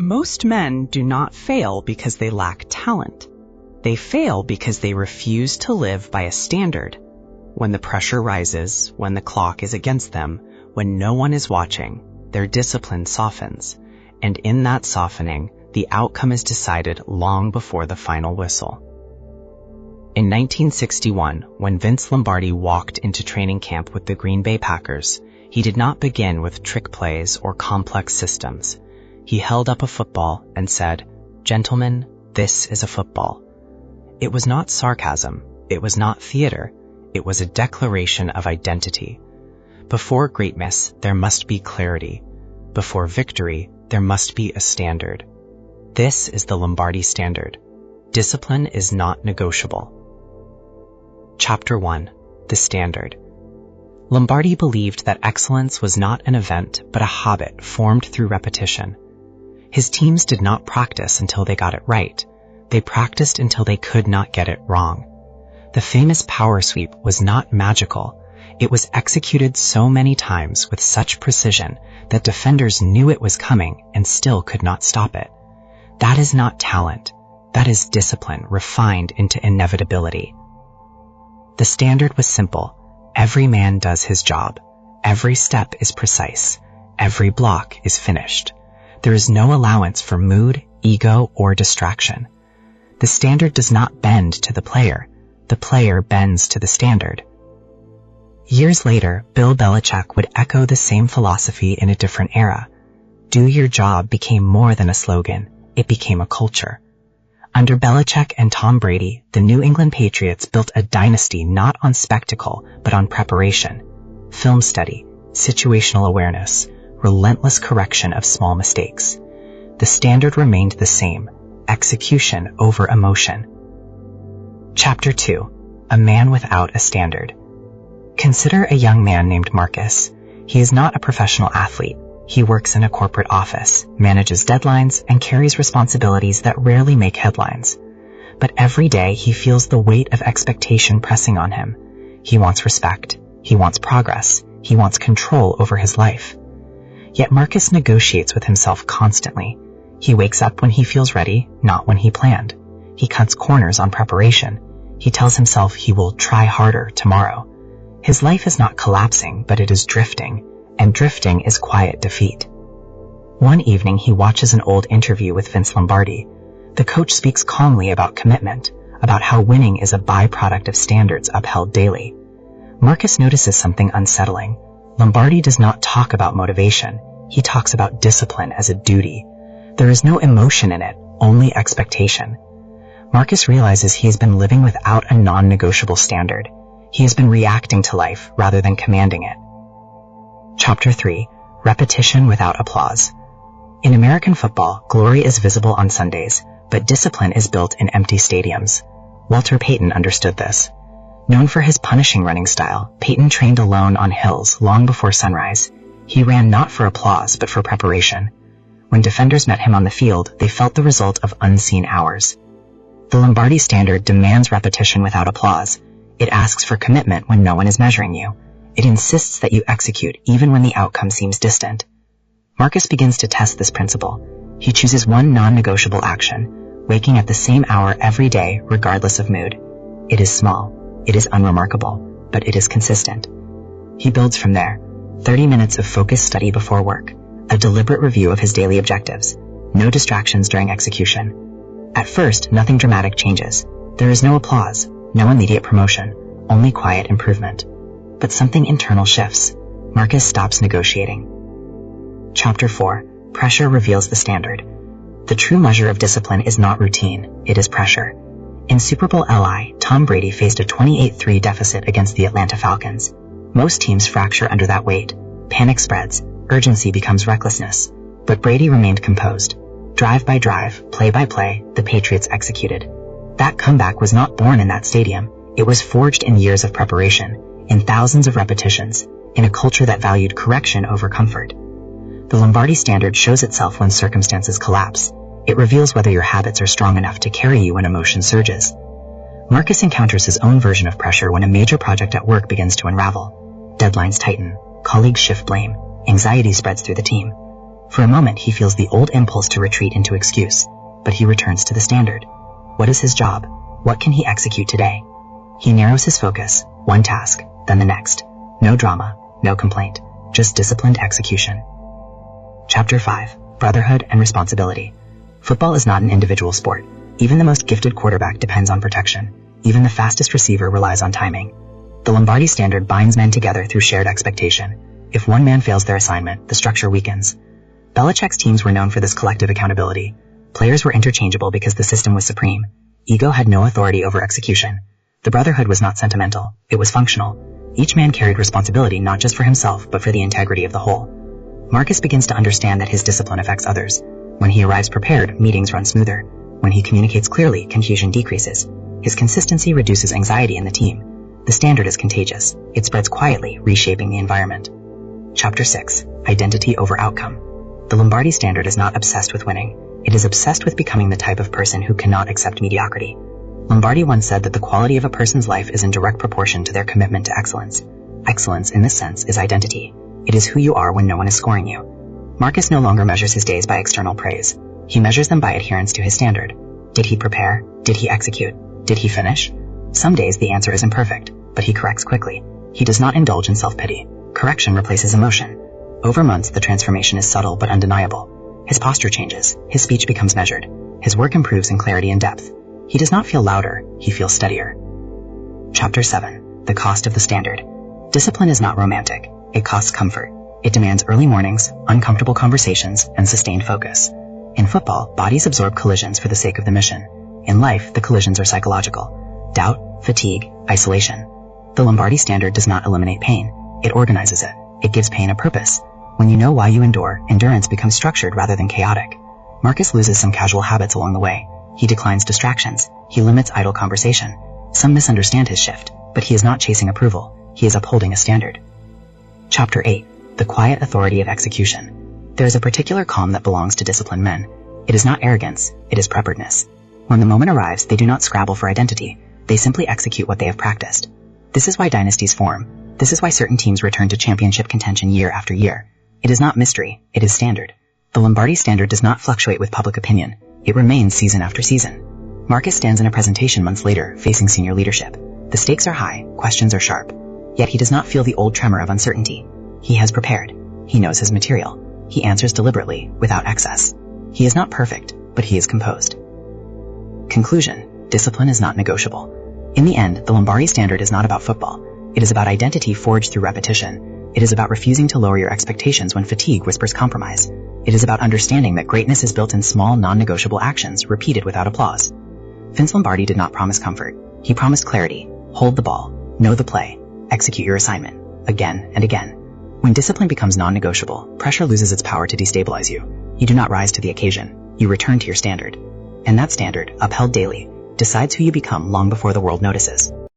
Most men do not fail because they lack talent. They fail because they refuse to live by a standard. When the pressure rises, when the clock is against them, when no one is watching, their discipline softens, and in that softening, the outcome is decided long before the final whistle. In 1961, when Vince Lombardi walked into training camp with the Green Bay Packers, he did not begin with trick plays or complex systems. He held up a football and said, "Gentlemen, this is a football." It was not sarcasm. It was not theater. It was a declaration of identity. Before greatness, there must be clarity. Before victory, there must be a standard. This is the Lombardi Standard. Discipline is not negotiable. Chapter 1. The Standard. Lombardi believed that excellence was not an event, but a habit formed through repetition. His teams did not practice until they got it right. They practiced until they could not get it wrong. The famous power sweep was not magical. It was executed so many times with such precision that defenders knew it was coming and still could not stop it. That is not talent. That is discipline refined into inevitability. The standard was simple. Every man does his job. Every step is precise. Every block is finished. There is no allowance for mood, ego, or distraction. The standard does not bend to the player. The player bends to the standard. Years later, Bill Belichick would echo the same philosophy in a different era. Do your job became more than a slogan. It became a culture. Under Belichick and Tom Brady, the New England Patriots built a dynasty not on spectacle, but on preparation, film study, situational awareness, relentless correction of small mistakes. The standard remained the same, execution over emotion. Chapter 2. A Man Without a Standard. Consider a young man named Marcus. He is not a professional athlete. He works in a corporate office, manages deadlines, and carries responsibilities that rarely make headlines. But every day he feels the weight of expectation pressing on him. He wants respect. He wants progress. He wants control over his life. Yet Marcus negotiates with himself constantly. He wakes up when he feels ready, not when he planned. He cuts corners on preparation. He tells himself he will try harder tomorrow. His life is not collapsing, but it is drifting, and drifting is quiet defeat. One evening he watches an old interview with Vince Lombardi. The coach speaks calmly about commitment, about how winning is a byproduct of standards upheld daily. Marcus notices something unsettling. Lombardi does not talk about motivation. He talks about discipline as a duty. There is no emotion in it, only expectation. Marcus realizes he has been living without a non-negotiable standard. He has been reacting to life rather than commanding it. Chapter 3. Repetition without applause. In American football, glory is visible on Sundays, but discipline is built in empty stadiums. Walter Payton understood this. Known for his punishing running style, Payton trained alone on hills long before sunrise. He ran not for applause, but for preparation. When defenders met him on the field, they felt the result of unseen hours. The Lombardi Standard demands repetition without applause. It asks for commitment when no one is measuring you. It insists that you execute even when the outcome seems distant. Marcus begins to test this principle. He chooses one non-negotiable action, waking at the same hour every day regardless of mood. It is small, it is unremarkable, but it is consistent. He builds from there. 30 minutes of focused study before work, a deliberate review of his daily objectives, no distractions during execution. At first, nothing dramatic changes. There is no applause, no immediate promotion, only quiet improvement. But something internal shifts. Marcus stops negotiating. Chapter 4. Pressure reveals the standard. The true measure of discipline is not routine, it is pressure. In Super Bowl LI, Tom Brady faced a 28-3 deficit against the Atlanta Falcons. Most teams fracture under that weight. Panic spreads, urgency becomes recklessness. But Brady remained composed. Drive by drive, play by play, the Patriots executed. That comeback was not born in that stadium. It was forged in years of preparation, in thousands of repetitions, in a culture that valued correction over comfort. The Lombardi Standard shows itself when circumstances collapse. It reveals whether your habits are strong enough to carry you when emotion surges. Marcus encounters his own version of pressure when a major project at work begins to unravel. Deadlines tighten, colleagues shift blame, anxiety spreads through the team. For a moment, he feels the old impulse to retreat into excuse, but he returns to the standard. What is his job? What can he execute today? He narrows his focus, one task, then the next. No drama, no complaint, just disciplined execution. Chapter 5. Brotherhood and Responsibility. Football is not an individual sport. Even the most gifted quarterback depends on protection. Even the fastest receiver relies on timing. The Lombardi Standard binds men together through shared expectation. If one man fails their assignment, the structure weakens. Belichick's teams were known for this collective accountability. Players were interchangeable because the system was supreme. Ego had no authority over execution. The brotherhood was not sentimental, it was functional. Each man carried responsibility not just for himself, but for the integrity of the whole. Marcus begins to understand that his discipline affects others. When he arrives prepared, meetings run smoother. When he communicates clearly, confusion decreases. His consistency reduces anxiety in the team. The standard is contagious. It spreads quietly, reshaping the environment. Chapter 6. Identity over outcome. The Lombardi Standard is not obsessed with winning. It is obsessed with becoming the type of person who cannot accept mediocrity. Lombardi once said that the quality of a person's life is in direct proportion to their commitment to excellence. Excellence, in this sense, is identity. It is who you are when no one is scoring you. Marcus no longer measures his days by external praise. He measures them by adherence to his standard. Did he prepare? Did he execute? Did he finish? Some days the answer is imperfect, but he corrects quickly. He does not indulge in self-pity. Correction replaces emotion. Over months, the transformation is subtle but undeniable. His posture changes. His speech becomes measured. His work improves in clarity and depth. He does not feel louder. He feels steadier. Chapter 7. The Cost of the Standard. Discipline is not romantic. It costs comfort. It demands early mornings, uncomfortable conversations, and sustained focus. In football, bodies absorb collisions for the sake of the mission. In life, the collisions are psychological. Doubt, fatigue, isolation. The Lombardi Standard does not eliminate pain. It organizes it. It gives pain a purpose. When you know why you endure, endurance becomes structured rather than chaotic. Marcus loses some casual habits along the way. He declines distractions. He limits idle conversation. Some misunderstand his shift, but he is not chasing approval. He is upholding a standard. Chapter 8. The Quiet Authority of Execution. There is a particular calm that belongs to disciplined men. It is not arrogance. It is preparedness. When the moment arrives, they do not scrabble for identity. They simply execute what they have practiced. This is why dynasties form. This is why certain teams return to championship contention year after year. It is not mystery. It is standard. The Lombardi Standard does not fluctuate with public opinion. It remains season after season. Marcus stands in a presentation months later, facing senior leadership. The stakes are high, questions are sharp. Yet he does not feel the old tremor of uncertainty. He has prepared. He knows his material. He answers deliberately, without excess. He is not perfect, but he is composed. Conclusion. Discipline is not negotiable. In the end, the Lombardi Standard is not about football. It is about identity forged through repetition. It is about refusing to lower your expectations when fatigue whispers compromise. It is about understanding that greatness is built in small, non-negotiable actions repeated without applause. Vince Lombardi did not promise comfort. He promised clarity. Hold the ball. Know the play. Execute your assignment. Again and again. When discipline becomes non-negotiable, pressure loses its power to destabilize you. You do not rise to the occasion. You return to your standard. And that standard, upheld daily, decides who you become long before the world notices.